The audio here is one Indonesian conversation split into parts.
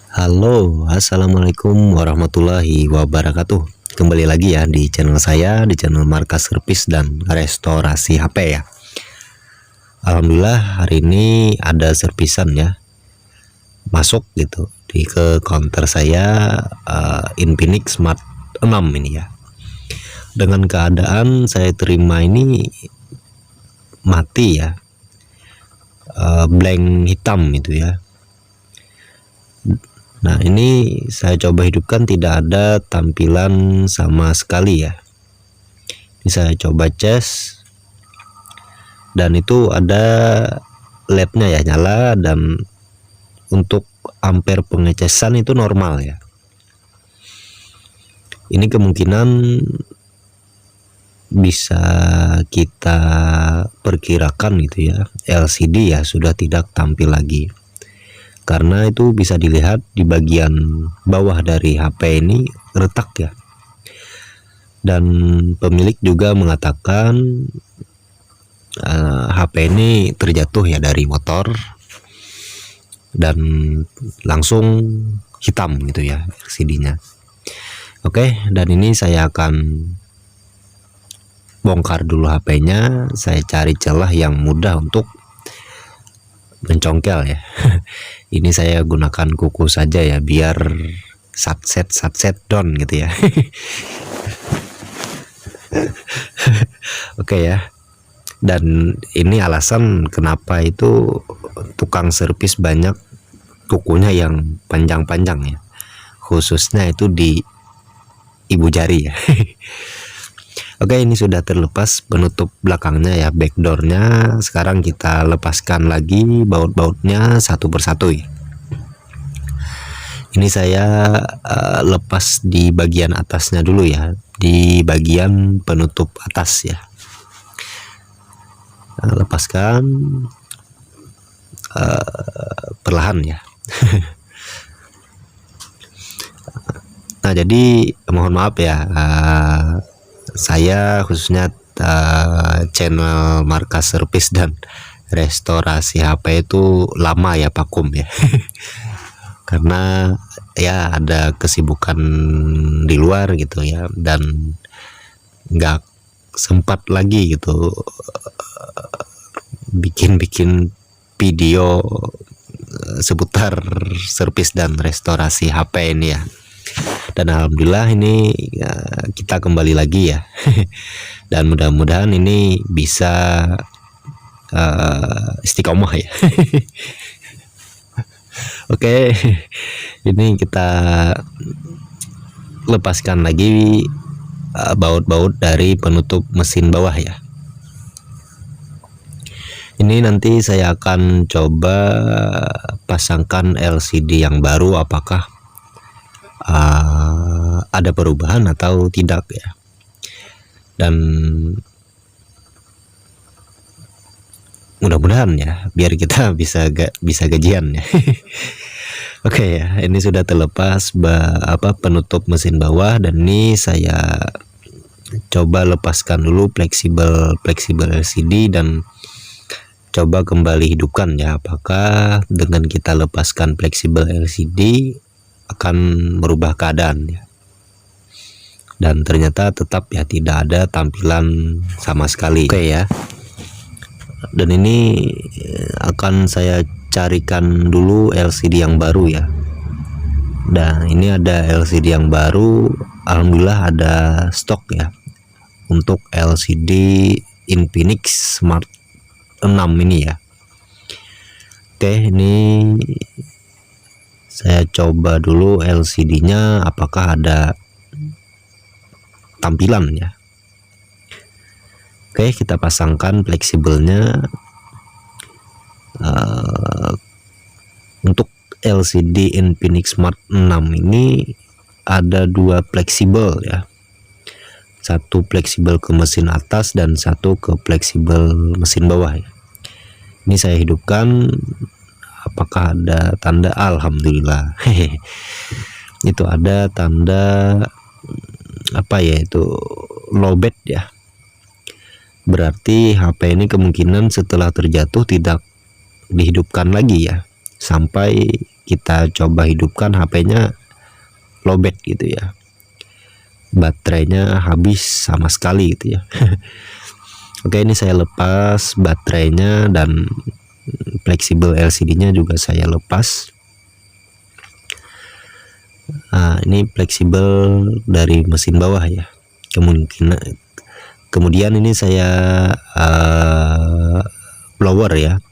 Halo, assalamualaikum warahmatullahi wabarakatuh. Kembali lagi ya di channel saya, di channel Markas Servis dan Restorasi HP ya. Alhamdulillah hari ini ada servisan ya, masuk gitu ke counter saya, Infinix Smart 6 ini ya. Dengan keadaan saya terima ini mati ya, blank hitam itu ya. Nah, ini saya coba hidupkan, tidak ada tampilan sama sekali ya. Ini saya coba cas, dan itu ada LED-nya ya nyala, dan untuk ampere pengecasan itu normal ya. Ini kemungkinan bisa kita perkirakan gitu ya, LCD ya sudah tidak tampil lagi. Karena itu bisa dilihat di bagian bawah dari HP ini retak ya. Dan pemilik juga mengatakan HP ini terjatuh ya dari motor dan langsung hitam gitu ya LCD-nya. Oke, dan ini saya akan bongkar dulu HP-nya. Saya cari celah yang mudah untuk mencongkel ya. Ini saya gunakan kuku saja ya, biar satset down gitu ya. Oke ya. Dan ini alasan kenapa itu tukang servis banyak kukunya yang panjang-panjang ya, khususnya itu di ibu jari ya. Oke, ini sudah terlepas penutup belakangnya ya, backdoornya. Sekarang kita lepaskan lagi baut-bautnya satu persatu ya. Ini saya lepas di bagian atasnya dulu ya, di bagian penutup atas ya. Lepaskan perlahan ya. Nah, jadi mohon maaf ya, saya khususnya channel Markas Servis dan Restorasi HP itu lama ya vakum ya. Karena ya ada kesibukan di luar gitu ya, dan nggak sempat lagi gitu bikin video seputar servis dan restorasi HP ini ya. Dan alhamdulillah ini kita kembali lagi ya. Dan mudah-mudahan ini bisa istiqomah ya. Oke, ini kita lepaskan lagi baut-baut dari penutup mesin bawah ya. Ini nanti saya akan coba pasangkan LCD yang baru, apakah ada perubahan atau tidak ya. Dan mudah-mudahan ya, biar kita bisa gajian ya. Oke ya, ini sudah terlepas penutup mesin bawah, dan ini saya coba lepaskan dulu fleksibel LCD dan coba kembali hidupkan ya, apakah dengan kita lepaskan fleksibel LCD akan merubah keadaan ya. Dan ternyata tetap ya tidak ada tampilan sama sekali. Oke ya. Dan ini akan saya carikan dulu LCD yang baru ya. Dan ini ada LCD yang baru, alhamdulillah ada stok ya untuk LCD Infinix Smart 6 ini ya. Oke, ini saya coba dulu LCD-nya apakah ada tampilan ya. Oke, kita pasangkan fleksibelnya. Untuk LCD Infinix Smart 6 ini ada dua fleksibel ya, satu fleksibel ke mesin atas dan satu ke fleksibel mesin bawah ya. Ini saya hidupkan, apakah ada tanda alhamdulillah. Itu ada tanda apa ya, itu lowbat ya. Berarti HP ini kemungkinan setelah terjatuh tidak dihidupkan lagi ya, sampai kita coba hidupkan, HP-nya lowbat gitu ya, baterainya habis sama sekali gitu ya. Oke, ini saya lepas baterainya dan fleksibel LCD-nya juga saya lepas. Nah, ini fleksibel dari mesin bawah ya. Kemudian ini saya blower ya.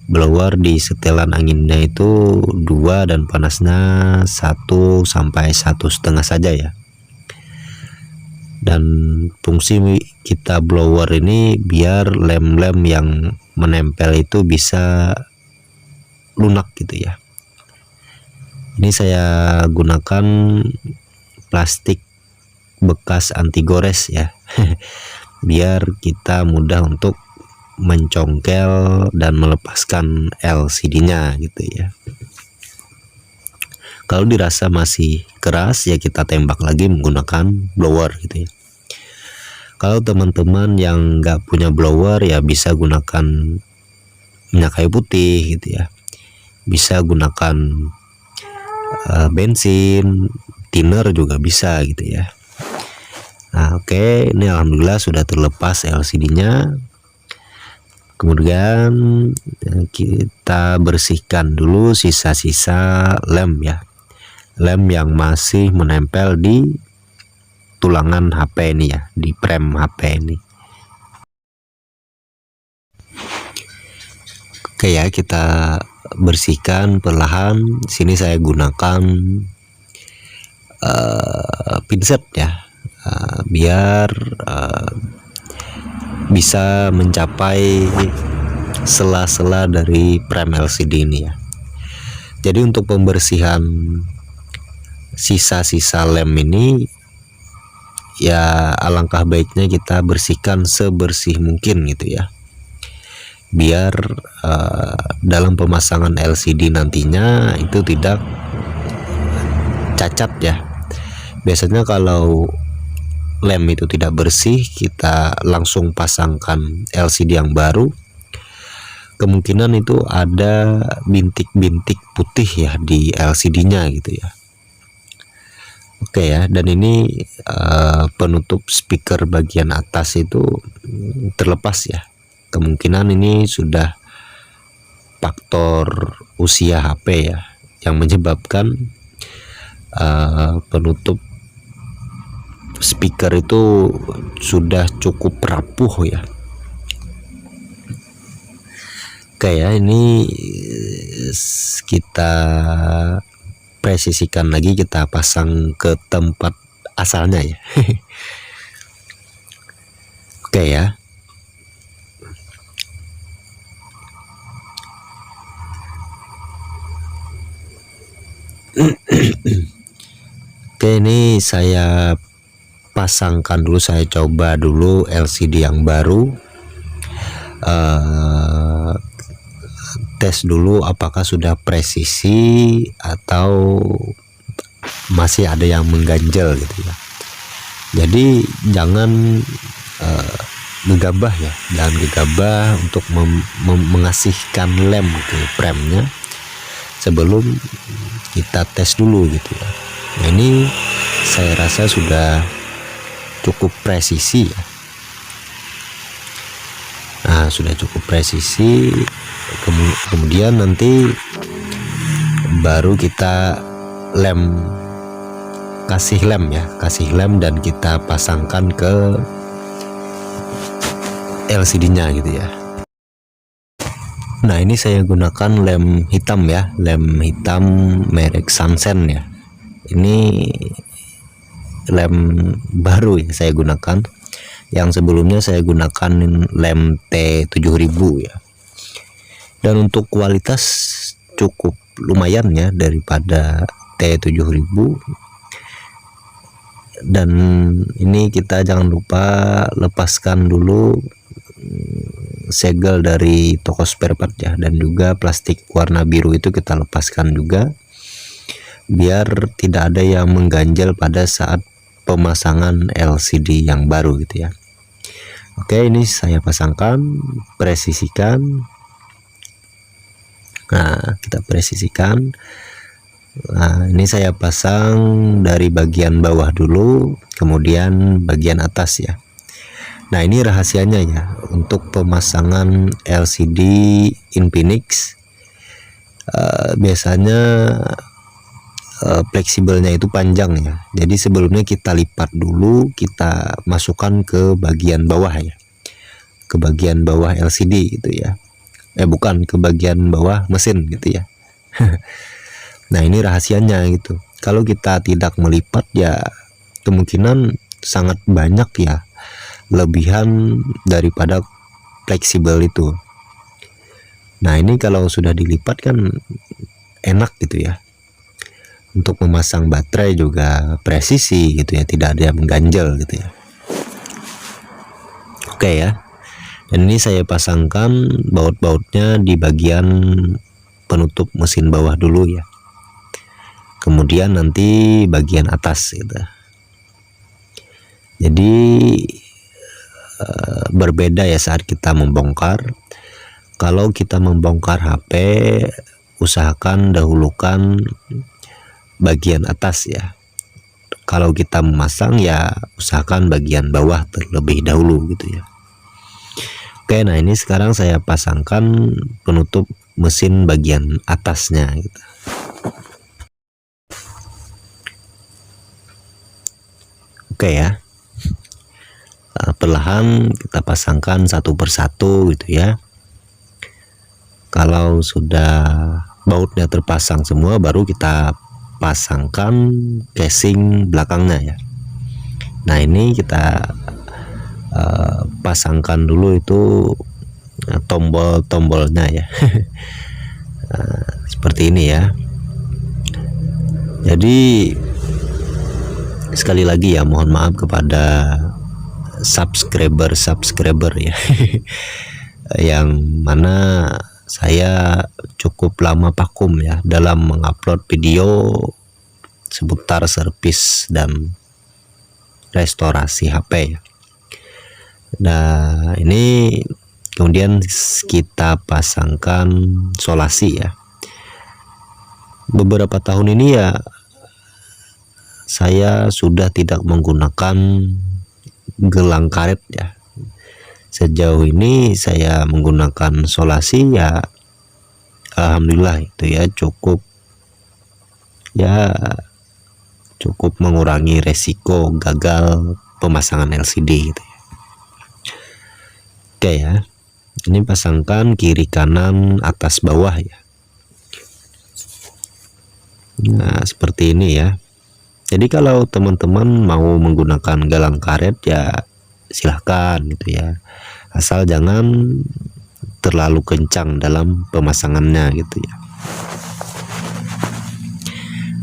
Blower di setelan anginnya itu 2 dan panasnya 1 sampai 1,5 saja ya. Dan fungsi kita blower ini biar lem-lem yang menempel itu bisa lunak gitu ya. Ini saya gunakan plastik bekas anti gores ya. Biar kita mudah untuk mencongkel dan melepaskan LCD-nya gitu ya. Kalau dirasa masih keras ya kita tembak lagi menggunakan blower gitu ya. Kalau teman-teman yang nggak punya blower ya bisa gunakan minyak kayu putih gitu ya. Bisa gunakan bensin, thinner juga bisa gitu ya. Nah, oke, ini alhamdulillah sudah terlepas LCD-nya. Kemudian kita bersihkan dulu sisa-sisa lem ya, lem yang masih menempel di tulangan HP ini ya, di frame HP ini. Oke ya, kita bersihkan perlahan. Sini saya gunakan pinset ya, biar bisa mencapai sela-sela dari frame LCD ini ya. Jadi untuk pembersihan sisa-sisa lem ini ya alangkah baiknya kita bersihkan sebersih mungkin gitu ya, biar dalam pemasangan LCD nantinya itu tidak cacat ya. Biasanya kalau lem itu tidak bersih, kita langsung pasangkan LCD yang baru, kemungkinan itu ada bintik-bintik putih ya di LCD-nya gitu ya. Oke ya, dan ini penutup speaker bagian atas itu terlepas ya. Kemungkinan ini sudah faktor usia HP ya yang menyebabkan penutup speaker itu sudah cukup rapuh ya. Oke ya, ini kita presisikan lagi, kita pasang ke tempat asalnya ya. Oke ya. Oke, ini saya pasangkan dulu, saya coba dulu LCD yang baru, tes dulu apakah sudah presisi atau masih ada yang mengganjal gitu ya. Jadi jangan gegabah ya, jangan gegabah untuk mengasihkan lem ke frame-nya sebelum kita tes dulu gitu ya. Nah, ini saya rasa sudah cukup presisi ya. Nah, sudah cukup presisi. Kemudian nanti baru kita kasih lem dan kita pasangkan ke LCD-nya gitu ya. Nah, ini saya gunakan lem hitam ya, lem hitam merek Sansen ya. Ini lem baru ya saya gunakan. Yang sebelumnya saya gunakan lem T7000 ya. Dan untuk kualitas cukup lumayan ya daripada T7000. Dan ini kita jangan lupa lepaskan dulu segel dari toko spare part ya, dan juga plastik warna biru itu kita lepaskan juga biar tidak ada yang mengganjal pada saat pemasangan LCD yang baru gitu ya. Oke, ini saya pasangkan, presisikan. Nah, kita presisikan. Nah, ini saya pasang dari bagian bawah dulu, kemudian bagian atas ya. Nah, ini rahasianya ya, untuk pemasangan LCD Infinix biasanya fleksibelnya itu panjang ya. Jadi sebelumnya kita lipat dulu, kita masukkan ke bagian bawah ya, ke bagian bawah LCD gitu ya. Bukan, ke bagian bawah mesin gitu ya. Nah, ini rahasianya gitu. Kalau kita tidak melipat ya kemungkinan sangat banyak ya lebihan daripada fleksibel itu. Nah, ini kalau sudah dilipat kan enak gitu ya. Untuk memasang baterai juga presisi gitu ya, tidak ada yang mengganjal gitu ya. Oke ya. Dan ini saya pasangkan baut-bautnya di bagian penutup mesin bawah dulu ya. Kemudian nanti bagian atas gitu. Jadi berbeda ya saat kita membongkar. Kalau kita membongkar HP, usahakan dahulukan bagian atas ya. Kalau kita memasang ya usahakan bagian bawah terlebih dahulu gitu ya. Oke, nah ini sekarang saya pasangkan penutup mesin bagian atasnya gitu. Oke ya. Nah, perlahan kita pasangkan satu persatu gitu ya. Kalau sudah bautnya terpasang semua, baru kita pasangkan casing belakangnya ya. Nah, ini kita pasangkan dulu itu tombol-tombolnya ya. Nah, seperti ini ya. Jadi sekali lagi ya, mohon maaf kepada subscriber ya. Yang mana saya cukup lama vakum ya dalam mengupload video seputar servis dan restorasi HP ya. Nah, ini kemudian kita pasangkan solasi ya. Beberapa tahun ini ya saya sudah tidak menggunakan gelang karet ya. Sejauh ini saya menggunakan solasi ya, alhamdulillah itu ya cukup mengurangi resiko gagal pemasangan LCD gitu ya. Oke ya, ini pasangkan kiri kanan atas bawah ya. Nah, seperti ini ya. Jadi kalau teman-teman mau menggunakan galang karet ya silahkan gitu ya, asal jangan terlalu kencang dalam pemasangannya gitu ya.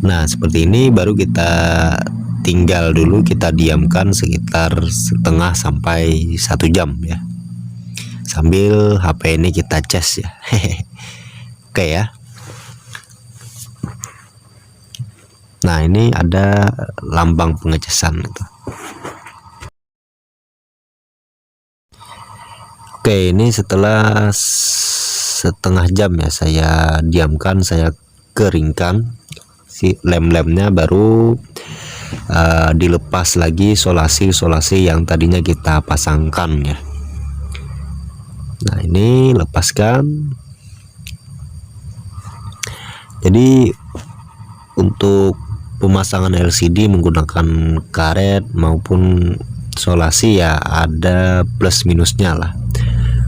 Nah, seperti ini baru kita tinggal dulu, kita diamkan sekitar setengah sampai 1 jam ya, sambil HP ini kita cas ya. Oke ya. Nah, ini ada lambang pengecasan itu. Oke, ini setelah setengah jam ya saya diamkan, saya keringkan si lem-lemnya, baru dilepas lagi solasi yang tadinya kita pasangkan ya. Nah, ini lepaskan. Jadi untuk pemasangan LCD menggunakan karet maupun solasi ya ada plus minusnya lah.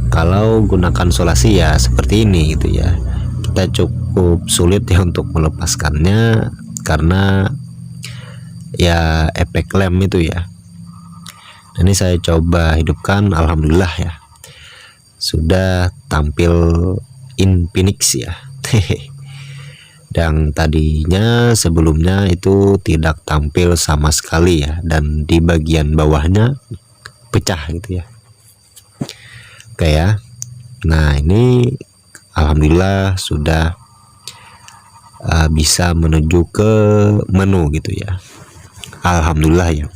Kalau gunakan solasi ya seperti ini gitu ya, kita cukup sulit ya untuk melepaskannya karena ya efek lem itu ya. Ini saya coba hidupkan, alhamdulillah ya sudah tampil Infinix ya. Dan tadinya sebelumnya itu tidak tampil sama sekali ya, dan di bagian bawahnya pecah gitu ya. Oke ya. Nah, ini alhamdulillah sudah bisa menuju ke menu gitu ya. Alhamdulillah ya,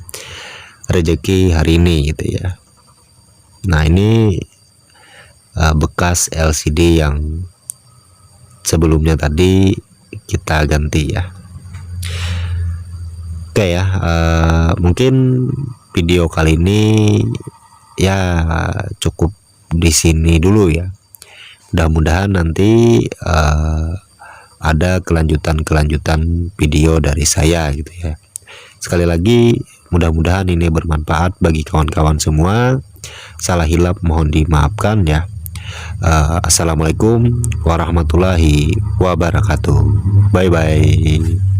rezeki hari ini gitu ya. Nah, ini bekas LCD yang sebelumnya tadi kita ganti ya. Oke ya, mungkin video kali ini ya cukup di sini dulu ya. Mudah-mudahan nanti ada kelanjutan video dari saya gitu ya. Sekali lagi mudah-mudahan ini bermanfaat bagi kawan-kawan semua. Salah hilap mohon dimaafkan ya. Assalamualaikum warahmatullahi wabarakatuh. Bye bye.